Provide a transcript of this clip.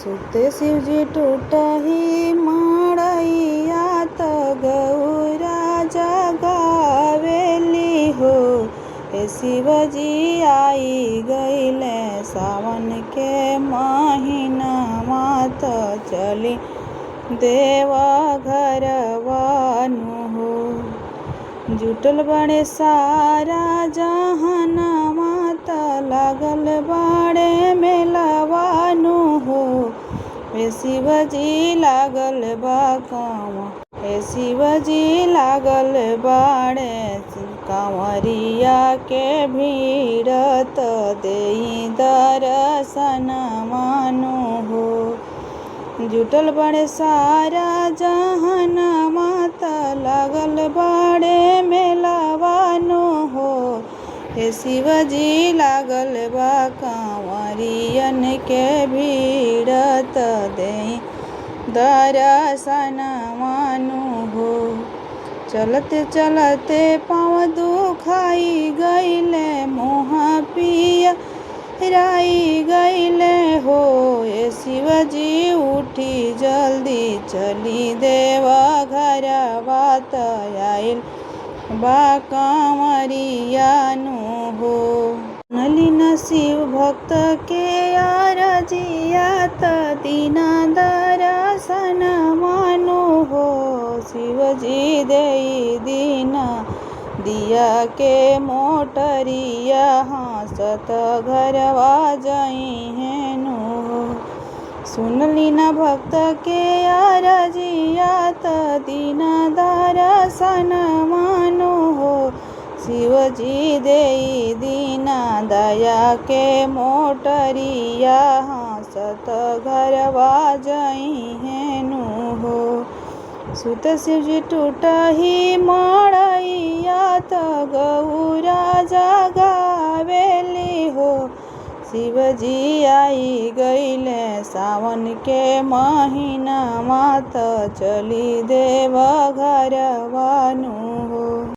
सुते शिवजी टूटही मड़ैया त गौरा जगावेली हो। हे शिवजी आई गईले सावन के महीना मात चली देवा घरवानु हो। जुटल बड़े सारा जहान मात लागल बड़े मेलवानु हो। हे शिवजी लागल बा काम, हे शिवजी लागल बाड़े कांवरिया के भीड़ त देई दर्शन मानु हो। जुटल बड़े सारा जहान माता लागल बड़े मेलवानु हो। हे शिवजी लागल बा कांवरियन के भीड़ त देई दर्शन मानु हो। चलते चलते पाँव दुखाई गईले मुँह पिया राई गईले हो। हे शिवजी उठी जल्दी चली देवा घरवा त आइल बा कांवरियानु हो। नलिन शिव भक्त के अरजिया त दीना दर्शन मानु हो। शिवजी देई दीना दिया के मोटरिया हंसत घरवा जइहेनु हो। सुनली न भक्त के अरजिया त दीना दर्शन मानु हो। शिवजी देई दीना दया के मोटरिया हंसत घरवा जइहेनु हो। सुत शिवजी टूटही मड़ैया त गौरा जगावेली हो। शिवजी आई गईले सावन के महीना मात चली देवा घरवानु हो।